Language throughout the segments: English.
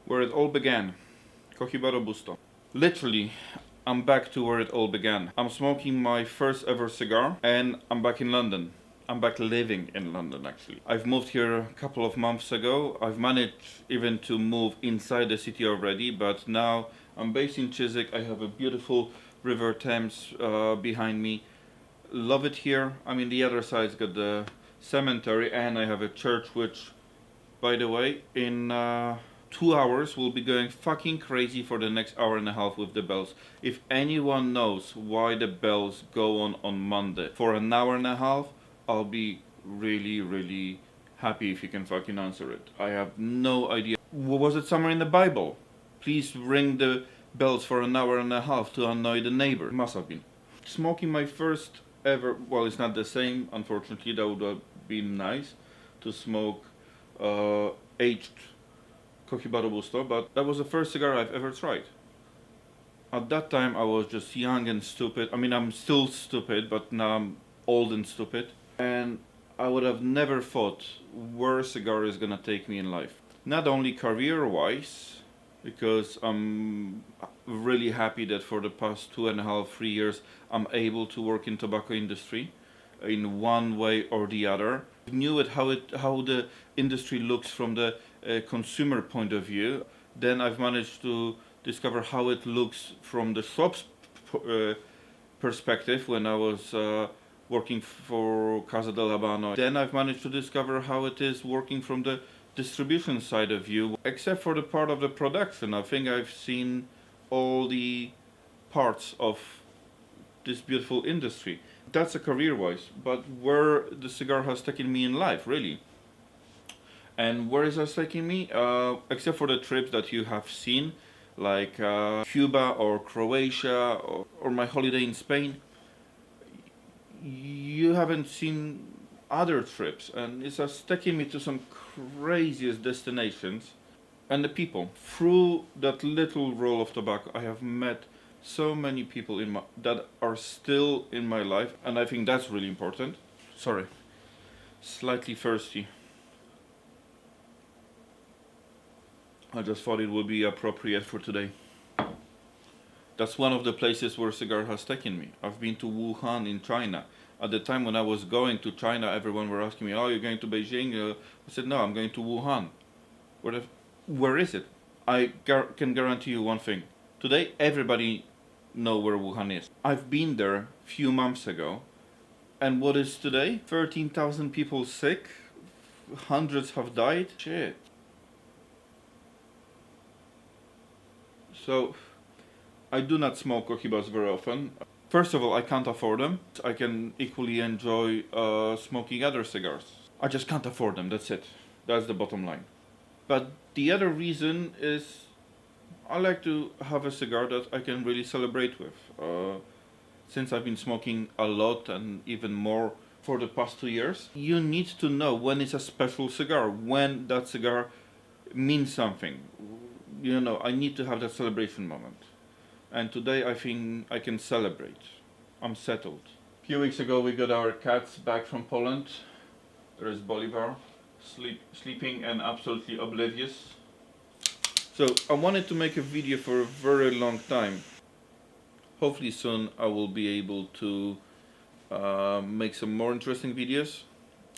Where it all began. Cohiba Robusto. Literally, I'm back to where it all began. I'm smoking my first ever cigar and I'm back in London. I'm back living in London actually. I've moved here a couple of months ago. I've managed even to move inside the city already, but now I'm based in Chiswick. I have a beautiful River Thames behind me. Love it here. I mean, the other side's got the cemetery and I have a church which, by the way, in 2 hours we'll be going fucking crazy for the next hour and a half with the bells. If anyone knows why the bells go on Monday for an hour and a half, I'll be really happy if you can fucking answer it. I have no idea. Was it somewhere in the Bible? Please ring the bells for an hour and a half to annoy the neighbor. Must have been. Smoking my first ever, well, it's not the same, unfortunately. That would have been nice to smoke aged Cohiba Robusto, but that was the first cigar I've ever tried. At that time I was just young and stupid. I mean, I'm still stupid, but now I'm old and stupid. And I would have never thought where a cigar is gonna take me in life. Not only career-wise, because I'm really happy that for the past 2.5, 3 years I'm able to work in tobacco industry in one way or the other. Knew it how the industry looks from the consumer point of view. Then I've managed to discover how it looks from the shop's perspective when I was working for Casa del Habano. Then I've managed to discover how it is working from the distribution side of view. Except for the part of the production, I think I've seen all the parts of this beautiful industry. That's a career-wise, but where the cigar has taken me in life, really. And where is it taking me? Except for the trips that you have seen, like Cuba or Croatia or my holiday in Spain, you haven't seen other trips, and it's just taking me to some craziest destinations. And the people, through that little roll of tobacco, I have met so many people that are still in my life, and I think that's really important. Sorry, slightly thirsty. I just thought it would be appropriate for today. That's one of the places where cigar has taken me. I've been to Wuhan in China. At the time when I was going to China, everyone were asking me, "Oh, you're going to Beijing?" I said, "No, I'm going to Wuhan." Where is it? Can guarantee you one thing. Today, everybody know where Wuhan is. I've been there a few months ago, and what is today? 13,000 people sick, hundreds have died. Shit. So, I do not smoke Cohibas very often. First of all, I can't afford them. I can equally enjoy smoking other cigars. I just can't afford them, that's it. That's the bottom line. But the other reason is I like to have a cigar that I can really celebrate with. Since I've been smoking a lot and even more for the past 2 years, you need to know when it's a special cigar, when that cigar means something. You know, I need to have that celebration moment. And today I think I can celebrate. I'm settled. A few weeks ago we got our cats back from Poland. There is Bolivar, sleeping and absolutely oblivious. So I wanted to make a video for a very long time. Hopefully soon I will be able to make some more interesting videos,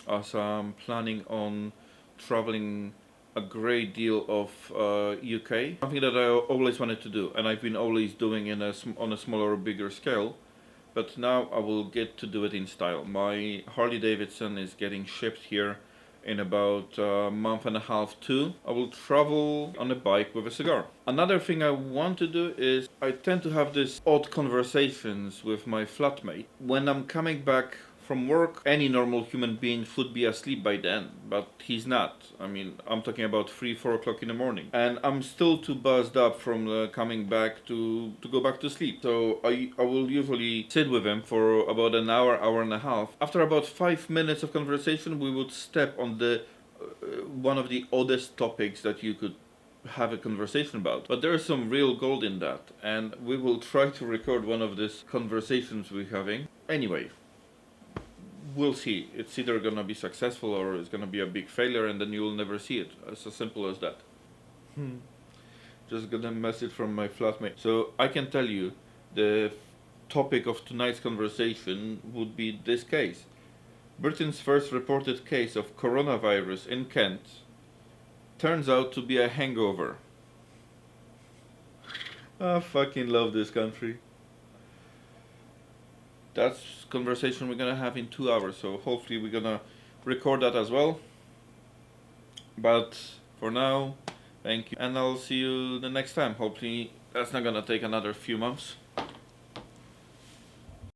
as I'm planning on traveling a great deal of UK. Something that I always wanted to do, and I've been always doing on a smaller or bigger scale. But now I will get to do it in style. My Harley Davidson is getting shipped here in about a month and a half too. I will travel on a bike with a cigar. Another thing I want to do is I tend to have these odd conversations with my flatmate. When I'm coming back from work, any normal human being should be asleep by then, but he's not. I mean, I'm talking about 3, 4 o'clock in the morning. And I'm still too buzzed up from coming back to go back to sleep. So I will usually sit with him for about an hour, hour and a half. After about 5 minutes of conversation, we would step on the one of the oddest topics that you could have a conversation about. But there is some real gold in that, and we will try to record one of these conversations we're having. Anyway, we'll see. It's either gonna be successful or it's gonna be a big failure, and then you'll never see it. It's as simple as that. Just got a message from my flatmate. So I can tell you the topic of tonight's conversation would be this case. Britain's first reported case of coronavirus in Kent turns out to be a hangover. I fucking love this country. That's conversation we're gonna have in 2 hours, so hopefully we're gonna record that as well. But for now, thank you, and I'll see you the next time. Hopefully that's not gonna take another few months.